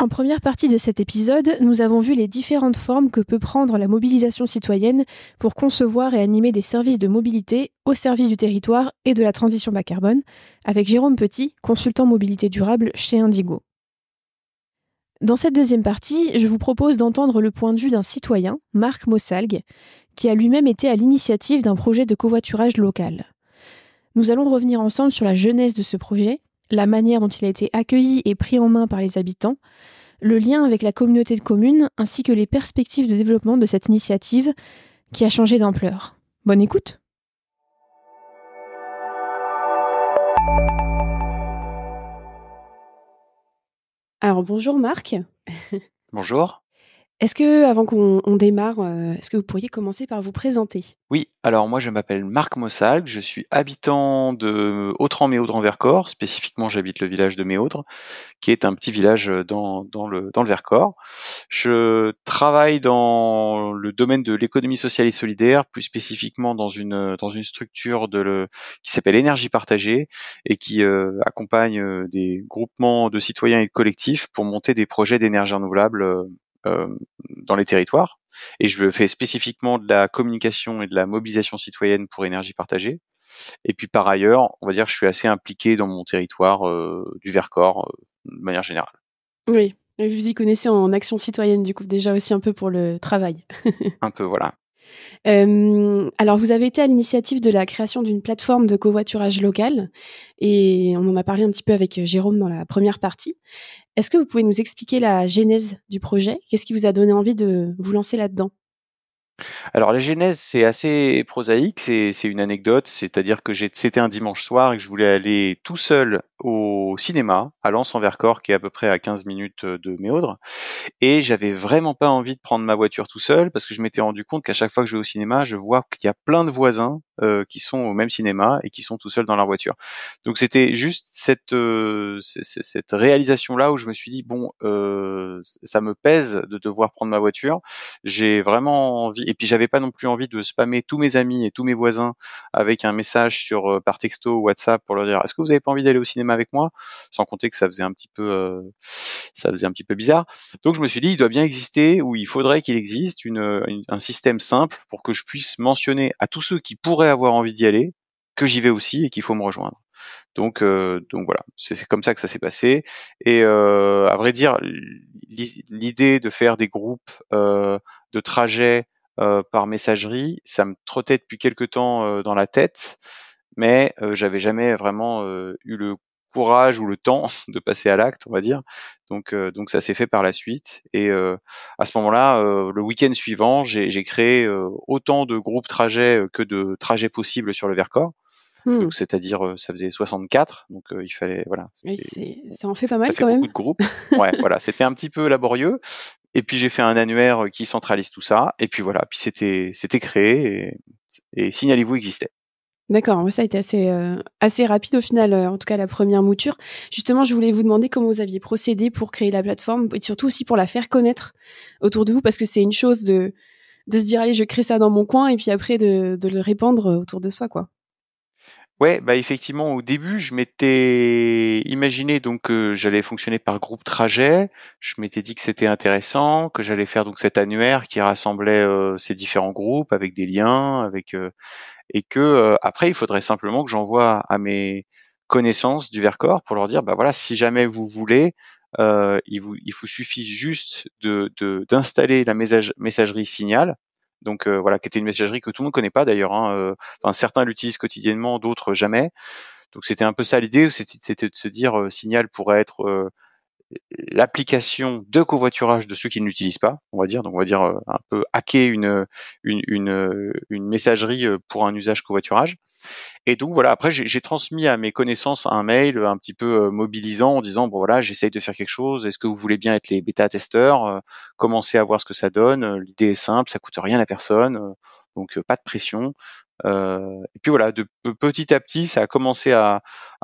En première partie de cet épisode, nous avons vu les différentes formes que peut prendre la mobilisation citoyenne pour concevoir et animer des services de mobilité au service du territoire et de la transition bas carbone, avec Jérôme Petit, consultant mobilité durable chez Indigo. Dans cette deuxième partie, je vous propose d'entendre le point de vue d'un citoyen, Marc Mossalgue, qui a lui-même été à l'initiative d'un projet de covoiturage local. Nous allons revenir ensemble sur la genèse de ce projet, la manière dont il a été accueilli et pris en main par les habitants, le lien avec la communauté de communes ainsi que les perspectives de développement de cette initiative qui a changé d'ampleur. Bonne écoute! Alors bonjour Marc. Bonjour. Est-ce que, avant qu'on démarre, est-ce que vous pourriez commencer par vous présenter? Oui, alors moi je m'appelle Marc Mossalgue, je suis habitant de Autran-Méaudre-en-Vercors, spécifiquement j'habite le village de Méaudre, qui est un petit village dans le Vercors. Je travaille dans le domaine de l'économie sociale et solidaire, plus spécifiquement dans une structure qui s'appelle Énergie Partagée et qui accompagne des groupements de citoyens et de collectifs pour monter des projets d'énergie renouvelable euh, dans les territoires. Et je fais spécifiquement de la communication et de la mobilisation citoyenne pour Énergie Partagée. Et puis par ailleurs, on va dire que je suis assez impliqué dans mon territoire du Vercors de manière générale. Oui, vous y connaissez en action citoyenne, du coup, déjà aussi un peu pour le travail. Un peu, voilà. Alors, vous avez été à l'initiative de la création d'une plateforme de covoiturage local et on en a parlé un petit peu avec Jérôme dans la première partie. Est-ce que vous pouvez nous expliquer la genèse du projet? Qu'est-ce qui vous a donné envie de vous lancer là-dedans? Alors la genèse, c'est assez prosaïque, c'est une anecdote, c'est-à-dire que c'était un dimanche soir et que je voulais aller tout seul au cinéma à Lens-en-Vercors, qui est à peu près à 15 minutes de Méaudre. Et j'avais vraiment pas envie de prendre ma voiture tout seul parce que je m'étais rendu compte qu'à chaque fois que je vais au cinéma, je vois qu'il y a plein de voisins qui sont au même cinéma et qui sont tout seuls dans leur voiture. Donc c'était juste cette réalisation-là où je me suis dit bon, ça me pèse de devoir prendre ma voiture. J'ai vraiment envie, et puis j'avais pas non plus envie de spammer tous mes amis et tous mes voisins avec un message par texto ou WhatsApp pour leur dire est-ce que vous avez pas envie d'aller au cinéma avec moi, sans compter que ça faisait un petit peu bizarre. Donc je me suis dit, il doit bien exister, ou il faudrait qu'il existe un système simple pour que je puisse mentionner à tous ceux qui pourraient avoir envie d'y aller que j'y vais aussi et qu'il faut me rejoindre. Donc voilà, c'est comme ça que ça s'est passé. Et à vrai dire, l'idée de faire des groupes de trajets par messagerie, ça me trottait depuis quelque temps dans la tête, mais j'avais jamais vraiment eu le courage ou le temps de passer à l'acte, on va dire. Donc ça s'est fait par la suite. Et à ce moment-là, le week-end suivant, j'ai créé autant de groupes trajets que de trajets possibles sur le Vercors. Mmh. Donc c'est-à-dire, ça faisait 64. Donc il fallait, voilà, Oui, ça en fait pas mal ça fait quand même. beaucoup de groupes. Ouais, voilà, c'était un petit peu laborieux. Et puis j'ai fait un annuaire qui centralise tout ça. Et puis voilà, puis c'était créé et Signalez-vous existait. D'accord, ouais, ça a été assez rapide au final, en tout cas la première mouture. Justement, je voulais vous demander comment vous aviez procédé pour créer la plateforme et surtout aussi pour la faire connaître autour de vous, parce que c'est une chose de se dire: «Allez, je crée ça dans mon coin» et puis après de le répandre, autour de soi, quoi. Ouais, bah effectivement, au début, je m'étais imaginé donc que j'allais fonctionner par groupe trajet. Je m'étais dit que c'était intéressant, que j'allais faire donc cet annuaire qui rassemblait ces différents groupes avec des liens, et que après, il faudrait simplement que j'envoie à mes connaissances du Vercors pour leur dire, bah voilà, si jamais vous voulez, il vous suffit juste d'installer la messagerie Signal. Donc voilà, qui était une messagerie que tout le monde connaît pas d'ailleurs, hein, enfin, certains l'utilisent quotidiennement, d'autres jamais. Donc c'était un peu ça l'idée, c'était de se dire Signal pourrait être l'application de covoiturage de ceux qui ne l'utilisent pas, on va dire. Donc on va dire un peu hacker une messagerie pour un usage covoiturage. Et donc voilà, après j'ai transmis à mes connaissances un mail un petit peu mobilisant en disant bon voilà, j'essaye de faire quelque chose, est-ce que vous voulez bien être les bêta-testeurs, commencer à voir ce que ça donne, l'idée est simple, ça coûte rien à personne, donc pas de pression. Et puis voilà, petit à petit, ça a commencé à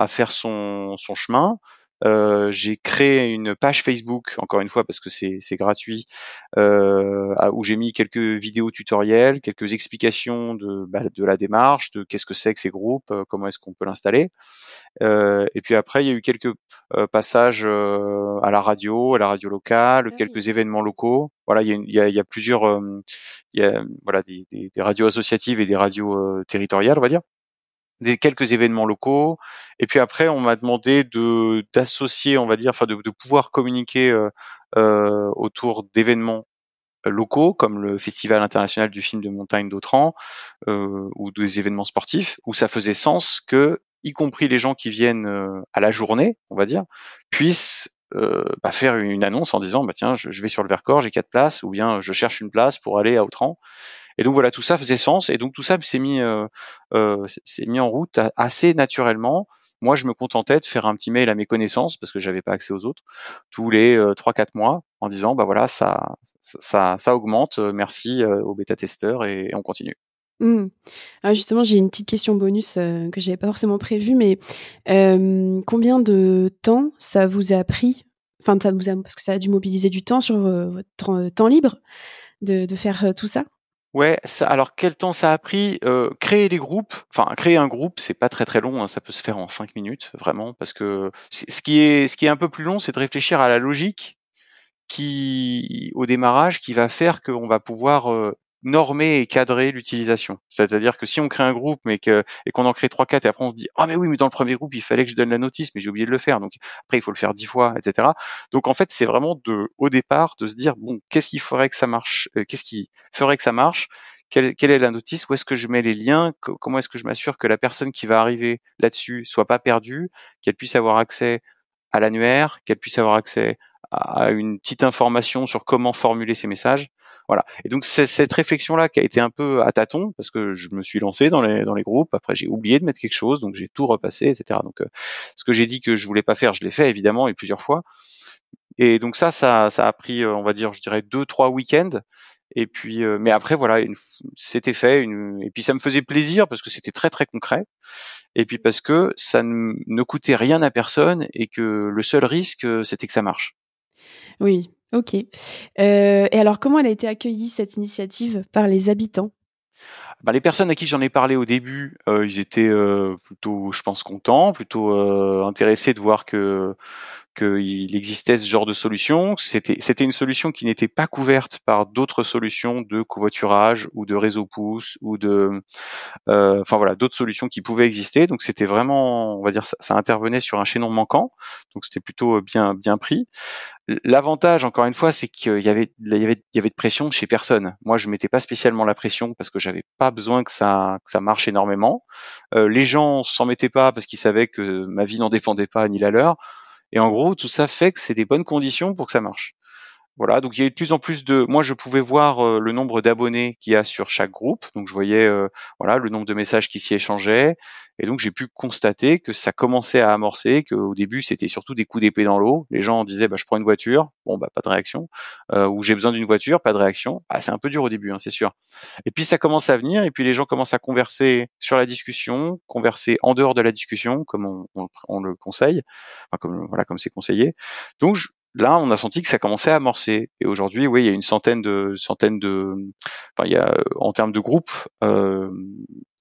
faire son chemin. J'ai créé une page Facebook, encore une fois parce que c'est gratuit, où j'ai mis quelques vidéos tutoriels, quelques explications de la démarche, de qu'est-ce que c'est que ces groupes, comment est-ce qu'on peut l'installer. Et puis après, il y a eu quelques passages à la radio locale, Ah oui. quelques événements locaux. Voilà, il y a plusieurs, il y a voilà des radios associatives et des radios territoriales, on va dire. Quelques événements locaux. Et puis après, on m'a demandé d'associer, on va dire, enfin de pouvoir communiquer autour d'événements locaux comme le Festival international du film de montagne d'Autran ou des événements sportifs où ça faisait sens que, y compris les gens qui viennent à la journée, on va dire, puissent faire une annonce en disant bah tiens je vais sur le Vercors, j'ai 4 places, ou bien je cherche une place pour aller à Autran. Et donc voilà, tout ça faisait sens, et donc tout ça s'est mis en route assez naturellement. Moi, je me contentais de faire un petit mail à mes connaissances parce que j'avais pas accès aux autres tous les 3-4 mois en disant bah voilà ça augmente, merci aux bêta-testeurs, et on continue. Mmh. Ah justement, j'ai une petite question bonus, que j'avais pas forcément prévue, mais combien de temps ça vous a pris? Enfin, ça vous a parce que ça a dû mobiliser du temps sur, votre temps libre de faire, tout ça? Ouais, alors quel temps ça a pris? Créer les groupes, enfin créer un groupe, c'est pas très, très long, hein, ça peut se faire en 5 minutes, vraiment, parce que ce qui est un peu plus long, c'est de réfléchir à la logique au démarrage, qui va faire qu'on va pouvoir normer et cadrer l'utilisation. C'est-à-dire que si on crée un groupe et qu'on en crée 3-4, et après on se dit ah mais oui, mais dans le premier groupe il fallait que je donne la notice mais j'ai oublié de le faire, donc après il faut le faire 10 fois, etc. Donc en fait c'est vraiment au départ de se dire bon, qu'est-ce qui ferait que ça marche, qu'est-ce qui ferait que ça marche, quelle est la notice, où est-ce que je mets les liens, comment est-ce que je m'assure que la personne qui va arriver là-dessus soit pas perdue, qu'elle puisse avoir accès à l'annuaire, qu'elle puisse avoir accès à une petite information sur comment formuler ces messages. Voilà. Et donc c'est cette réflexion-là qui a été un peu à tâtons, parce que je me suis lancé dans les groupes. Après j'ai oublié de mettre quelque chose, donc j'ai tout repassé, etc. Donc ce que j'ai dit que je voulais pas faire, je l'ai fait évidemment, et plusieurs fois. Et donc ça a pris, on va dire, je dirais 2-3 week-ends. Et puis, mais après voilà, c'était fait. Et puis ça me faisait plaisir parce que c'était très très concret. Et puis parce que ça ne coûtait rien à personne, et que le seul risque, c'était que ça marche. Oui, OK. Et alors comment elle a été accueillie cette initiative par les habitants? Bah, les personnes à qui j'en ai parlé au début, ils étaient plutôt, je pense, contents, plutôt intéressés de voir qu'il existait ce genre de solution. C'était une solution qui n'était pas couverte par d'autres solutions de covoiturage ou de réseau pouce ou enfin voilà, d'autres solutions qui pouvaient exister. Donc c'était vraiment, on va dire, ça intervenait sur un chaînon manquant. Donc c'était plutôt bien pris. L'avantage, encore une fois, c'est qu'il y avait de pression chez personne. Moi, je mettais pas spécialement la pression parce que j'avais pas besoin que ça marche énormément. Les gens s'en mettaient pas parce qu'ils savaient que ma vie n'en dépendait pas ni la leur. Et en gros, tout ça fait que c'est des bonnes conditions pour que ça marche. Voilà, donc il y a de plus en plus moi je pouvais voir le nombre d'abonnés qu'il y a sur chaque groupe, donc je voyais voilà le nombre de messages qui s'y échangeaient, et donc j'ai pu constater que ça commençait à amorcer, qu'au début c'était surtout des coups d'épée dans l'eau. Les gens disaient bah je prends une voiture, bon bah pas de réaction, ou j'ai besoin d'une voiture, pas de réaction. Ah, c'est un peu dur au début, hein, c'est sûr. Et puis ça commence à venir, et puis les gens commencent à converser sur la discussion, converser en dehors de la discussion, comme on le conseille, enfin, comme c'est conseillé. Donc là, on a senti que ça commençait à amorcer. Et aujourd'hui, oui, il y a une centaine de, enfin, il y a, en termes de groupe, il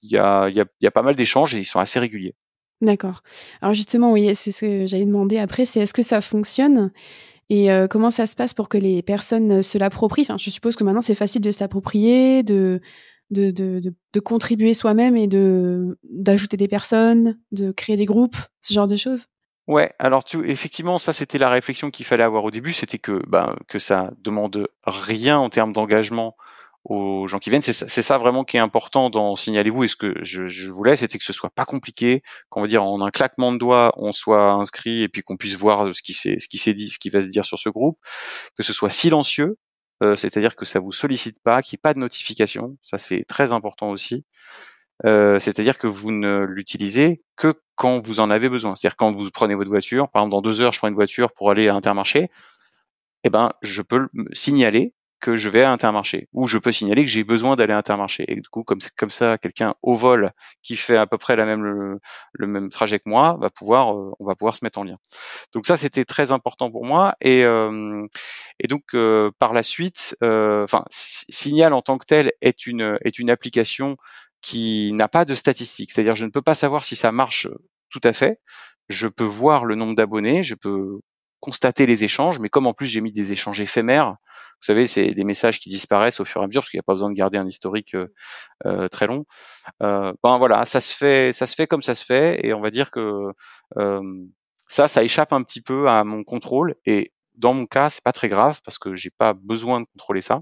y a pas mal d'échanges, et ils sont assez réguliers. D'accord. Alors justement, oui, c'est ce que j'allais demander après, c'est est-ce que ça fonctionne? Et comment ça se passe pour que les personnes, se l'approprient? Enfin, je suppose que maintenant c'est facile de se l'approprier, de contribuer soi-même et d'ajouter des personnes, de créer des groupes, ce genre de choses? Ouais, alors effectivement, ça c'était la réflexion qu'il fallait avoir au début, c'était que ça demande rien en termes d'engagement aux gens qui viennent. C'est ça vraiment qui est important dans Signalez-vous, et ce que je voulais, c'était que ce soit pas compliqué, qu'on va dire en un claquement de doigts, on soit inscrit, et puis qu'on puisse voir ce qui s'est dit, ce qui va se dire sur ce groupe, que ce soit silencieux, c'est-à-dire que ça vous sollicite pas, qu'il n'y ait pas de notification, ça c'est très important aussi. C'est-à-dire que vous ne l'utilisez que quand vous en avez besoin. C'est-à-dire quand vous prenez votre voiture, par exemple dans 2 heures, je prends une voiture pour aller à Intermarché, eh ben je peux le signaler, que je vais à Intermarché, ou je peux signaler que j'ai besoin d'aller à Intermarché. Et du coup, comme ça, quelqu'un au vol qui fait à peu près le même trajet que moi on va pouvoir se mettre en lien. Donc ça, c'était très important pour moi. Et donc par la suite, Signal en tant que tel est une application qui n'a pas de statistiques. C'est-à-dire, je ne peux pas savoir si ça marche tout à fait. Je peux voir le nombre d'abonnés, je peux constater les échanges, mais comme en plus j'ai mis des échanges éphémères, vous savez, c'est des messages qui disparaissent au fur et à mesure parce qu'il n'y a pas besoin de garder un historique très long. Voilà, ça se fait comme ça se fait, et on va dire que ça échappe un petit peu à mon contrôle. Et dans mon cas, c'est pas très grave parce que j'ai pas besoin de contrôler ça.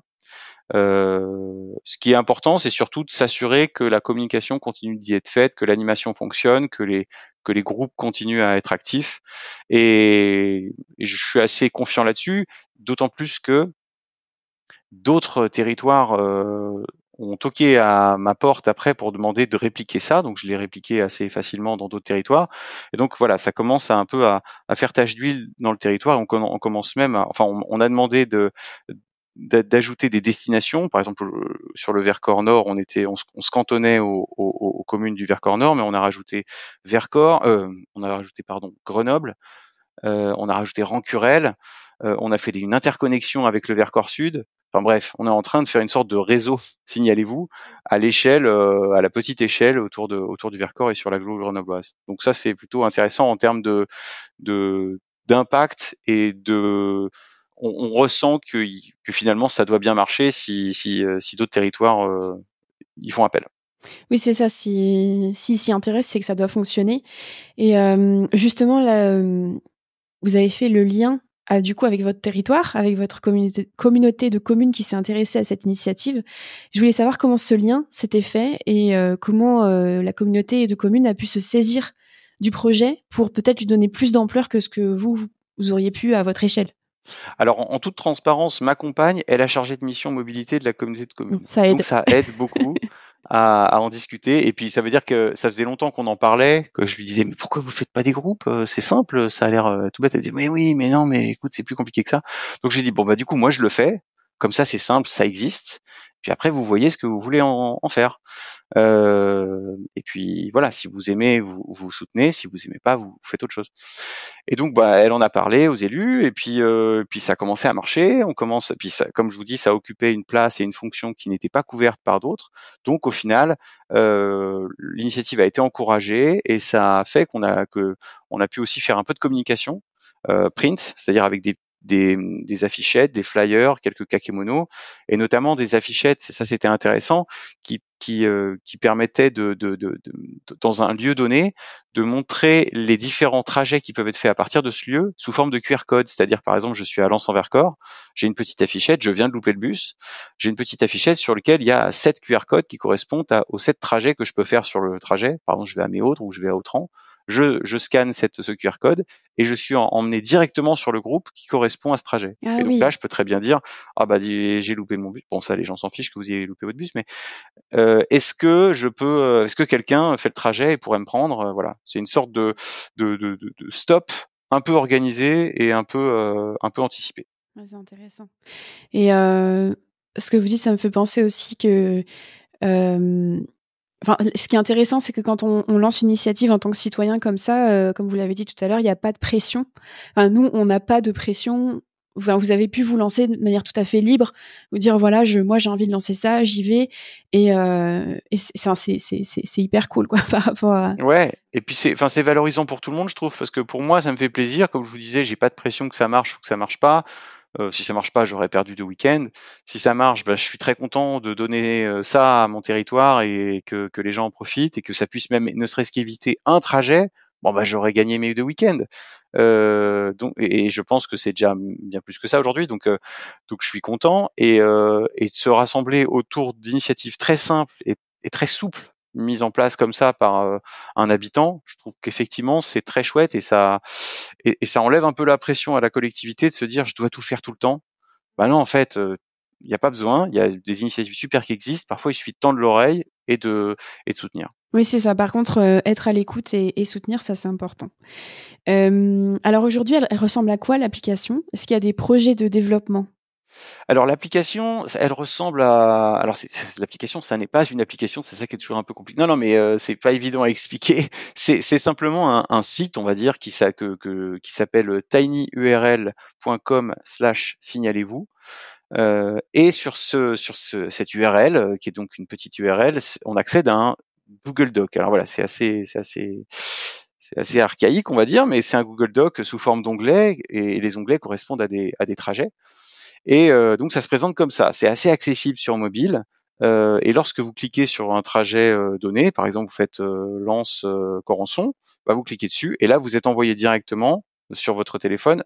Ce qui est important, c'est surtout de s'assurer que la communication continue d'y être faite, que l'animation fonctionne, que les groupes continuent à être actifs. Et je suis assez confiant là-dessus, d'autant plus que d'autres territoires ont toqué à ma porte après pour demander de répliquer ça, donc je l'ai répliqué assez facilement dans d'autres territoires. Et donc voilà, ça commence à un peu à faire tache d'huile dans le territoire. On commence même, on a demandé d'ajouter des destinations. Par exemple, sur le Vercors Nord, on se cantonnait aux communes du Vercors Nord, mais on a rajouté Grenoble, on a rajouté Rancurel, on a fait une interconnexion avec le Vercors Sud. Enfin bref, on est en train de faire une sorte de réseau, signalez-vous, à l'échelle, à la petite échelle autour du Vercors et sur l'agglo grenobloise. Donc ça, c'est plutôt intéressant en termes d'impact et on ressent que finalement ça doit bien marcher si d'autres territoires y font appel. Oui, c'est ça. Si s'y intéresse, c'est que ça doit fonctionner. Et justement, là, vous avez fait le lien du coup avec votre territoire, avec votre communauté de communes qui s'est intéressée à cette initiative. Je voulais savoir comment ce lien s'était fait et comment la communauté de communes a pu se saisir du projet pour peut-être lui donner plus d'ampleur que ce que vous auriez pu à votre échelle. Alors, en toute transparence, ma compagne est la chargée de mission mobilité de la communauté de communes. Ça aide. Donc, ça aide beaucoup à en discuter. Et puis, ça veut dire que ça faisait longtemps qu'on en parlait, que je lui disais, mais pourquoi vous faites pas des groupes? C'est simple, ça a l'air tout bête. Elle disait, mais oui, mais non, mais écoute, c'est plus compliqué que ça. Donc, j'ai dit, bon, du coup, moi, je le fais. Comme ça, c'est simple, ça existe. Puis après, vous voyez ce que vous voulez en faire. Et puis voilà, si vous aimez, vous soutenez, si vous aimez pas, vous faites autre chose. Et donc elle en a parlé aux élus, et puis ça a commencé à marcher. Puis ça, comme je vous dis, ça occupait une place et une fonction qui n'était pas couverte par d'autres. Donc au final, l'initiative a été encouragée, et ça a fait qu'on a pu aussi faire un peu de communication print, c'est-à-dire avec des affichettes, des flyers, quelques kakémonos, et notamment des affichettes, ça c'était intéressant, qui permettaient dans un lieu donné, de montrer les différents trajets qui peuvent être faits à partir de ce lieu sous forme de QR code. C'est-à-dire, par exemple, je suis à Lens-en-Vercors, j'ai une petite affichette, je viens de louper le bus, j'ai une petite affichette sur laquelle il y a 7 QR codes qui correspondent aux 7 trajets que je peux faire sur le trajet. Par exemple, je vais à Méautre ou je vais à Autran. Je scanne ce QR code et je suis emmené directement sur le groupe qui correspond à ce trajet. Ah et donc oui. là, je peux très bien dire, j'ai loupé mon bus. Bon, ça, les gens s'en fichent que vous ayez loupé votre bus, mais est-ce que quelqu'un fait le trajet et pourrait me prendre? Voilà, c'est une sorte de stop un peu organisé et un peu anticipé. Ouais, c'est intéressant. Et ce que vous dites, ça me fait penser aussi que ce qui est intéressant, c'est que quand on lance une initiative en tant que citoyen comme ça, comme vous l'avez dit tout à l'heure, il n'y a pas de pression. Enfin, nous, on n'a pas de pression. Enfin, vous avez pu vous lancer de manière tout à fait libre, vous dire voilà, moi j'ai envie de lancer ça, j'y vais, et c'est hyper cool quoi par rapport à. Ouais, et puis c'est valorisant pour tout le monde, je trouve, parce que pour moi, ça me fait plaisir. Comme je vous disais, j'ai pas de pression que ça marche ou que ça marche pas. Si ça marche pas, j'aurais perdu 2 week-ends. Si ça marche, je suis très content de donner ça à mon territoire et que les gens en profitent et que ça puisse même, ne serait-ce qu'éviter un trajet. Bon, j'aurais gagné mes 2 week-ends. Donc, et je pense que c'est déjà bien plus que ça aujourd'hui. Donc je suis content, et de se rassembler autour d'initiatives très simples et très souples, mises en place comme ça par un habitant. Je trouve qu'effectivement, c'est très chouette, et ça enlève un peu la pression à la collectivité de se dire je dois tout faire tout le temps. Bah non, en fait, il n'y a pas besoin. Il y a des initiatives super qui existent. Parfois, il suffit de tendre l'oreille et de soutenir. Oui, c'est ça. Par contre, être à l'écoute et soutenir, ça, c'est important. Alors aujourd'hui, elle ressemble à quoi l'application? Est-ce qu'il y a des projets de développement? Alors l'application, elle ressemble à. Alors l'application, ça n'est pas une application, c'est ça qui est toujours un peu compliqué. Non, mais c'est pas évident à expliquer. C'est simplement un site, on va dire, qui s'appelle tinyurl.com/signalez-vous. Et sur cette URL, qui est donc une petite URL, on accède à un Google Doc. Alors voilà, c'est assez archaïque, on va dire, mais c'est un Google Doc sous forme d'onglets, et les onglets correspondent à des trajets. Et donc ça se présente comme ça. C'est assez accessible sur mobile. Et lorsque vous cliquez sur un trajet donné, par exemple vous faites Lens-Corançon, vous cliquez dessus et là vous êtes envoyé directement sur votre téléphone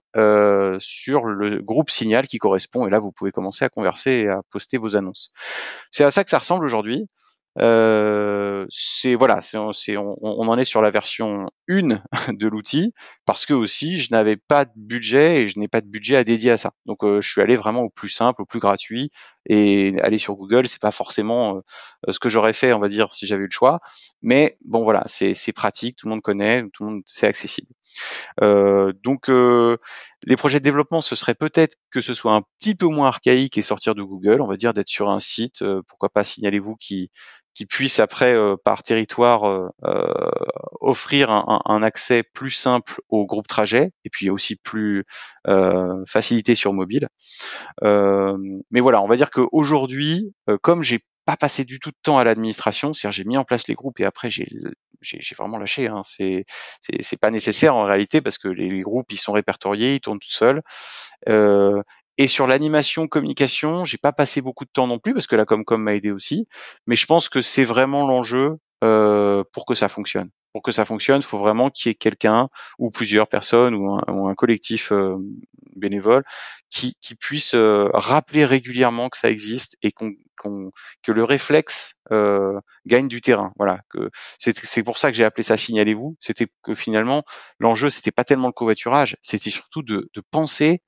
sur le groupe Signal qui correspond. Et là vous pouvez commencer à converser et à poster vos annonces. C'est à ça que ça ressemble aujourd'hui. On en est sur la version 1 de l'outil parce que aussi je n'avais pas de budget et je n'ai pas de budget à dédier à ça. Donc je suis allé vraiment au plus simple, au plus gratuit, et aller sur Google, c'est pas forcément ce que j'aurais fait, on va dire, si j'avais eu le choix. Mais bon voilà, c'est pratique, tout le monde connaît, tout le monde, c'est accessible. Donc les projets de développement, ce serait peut-être que ce soit un petit peu moins archaïque et sortir de Google, on va dire, d'être sur un site, pourquoi pas Signalez-vous, qui puisse après par territoire offrir un accès plus simple au groupe trajet et puis aussi plus facilité sur mobile. Mais voilà, on va dire qu'aujourd'hui, comme j'ai pas passé du tout de temps à l'administration, c'est-à-dire j'ai mis en place les groupes et après j'ai vraiment lâché. Hein. C'est pas nécessaire en réalité parce que les groupes ils sont répertoriés, ils tournent tout seuls. Et sur l'animation communication, j'ai pas passé beaucoup de temps non plus parce que la Comcom m'a aidé aussi. Mais je pense que c'est vraiment l'enjeu pour que ça fonctionne. Pour que ça fonctionne, il faut vraiment qu'il y ait quelqu'un ou plusieurs personnes ou un collectif bénévole qui puisse rappeler régulièrement que ça existe et que le réflexe gagne du terrain. Voilà. Que c'est pour ça que j'ai appelé ça Signalez-vous. C'était que finalement l'enjeu c'était pas tellement le covoiturage, c'était surtout de penser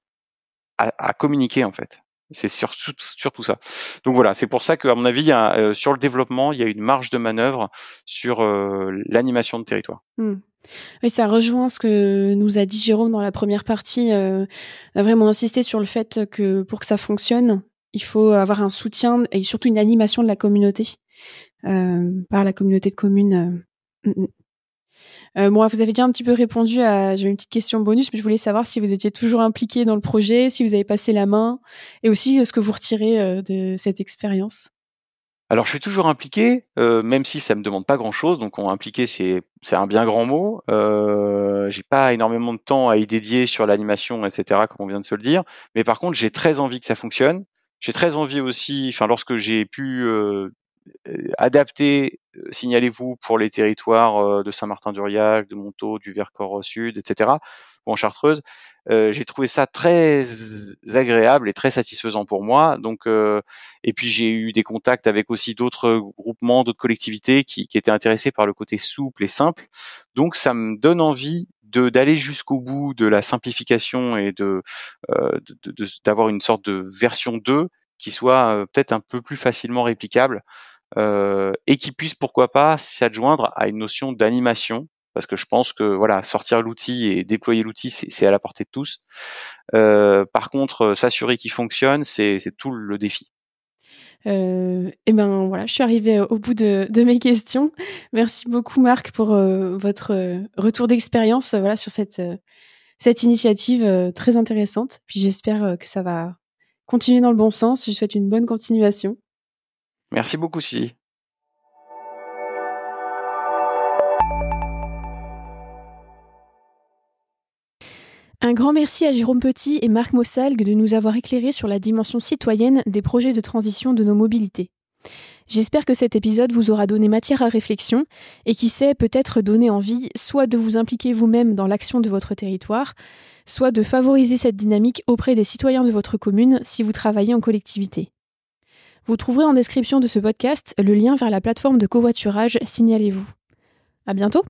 à communiquer en fait. C'est surtout ça. Donc voilà, c'est pour ça qu'à mon avis, sur le développement, il y a une marge de manœuvre sur l'animation de territoire. Oui, ça rejoint ce que nous a dit Jérôme dans la première partie. On a vraiment insisté sur le fait que pour que ça fonctionne, il faut avoir un soutien et surtout une animation de la communauté par la communauté de communes. Bon, vous avez déjà un petit peu répondu j'ai une petite question bonus, mais je voulais savoir si vous étiez toujours impliqué dans le projet, si vous avez passé la main, et aussi ce que vous retirez de cette expérience. Alors, je suis toujours impliqué, même si ça me demande pas grand-chose. Donc, impliqué, c'est un bien grand mot. J'ai pas énormément de temps à y dédier sur l'animation, etc., comme on vient de se le dire. Mais par contre, j'ai très envie que ça fonctionne. J'ai très envie aussi, enfin, lorsque j'ai pu adapter Signalez-vous pour les territoires de Saint-Martin-d'Uriac, de Montaut, du Vercors Sud, etc., ou en Chartreuse, j'ai trouvé ça très agréable et très satisfaisant pour moi. Donc, et puis j'ai eu des contacts avec aussi d'autres groupements, d'autres collectivités qui étaient intéressés par le côté souple et simple. Donc, ça me donne envie d'aller jusqu'au bout de la simplification et d'avoir une sorte de version 2 qui soit peut-être un peu plus facilement réplicable et qui puisse, pourquoi pas, s'adjoindre à une notion d'animation. Parce que je pense que voilà, sortir l'outil et déployer l'outil, c'est à la portée de tous. Par contre, s'assurer qu'il fonctionne, c'est tout le défi. Et ben voilà, je suis arrivée au bout de mes questions. Merci beaucoup Marc pour votre retour d'expérience voilà sur cette initiative très intéressante. Puis j'espère que ça va continuer dans le bon sens. Je vous souhaite une bonne continuation. Merci beaucoup, Suzy. Un grand merci à Jérôme Petit et Marc Mossalgue de nous avoir éclairés sur la dimension citoyenne des projets de transition de nos mobilités. J'espère que cet épisode vous aura donné matière à réflexion et qui sait peut-être donner envie soit de vous impliquer vous-même dans l'action de votre territoire, soit de favoriser cette dynamique auprès des citoyens de votre commune si vous travaillez en collectivité. Vous trouverez en description de ce podcast le lien vers la plateforme de covoiturage Signalez-vous. À bientôt!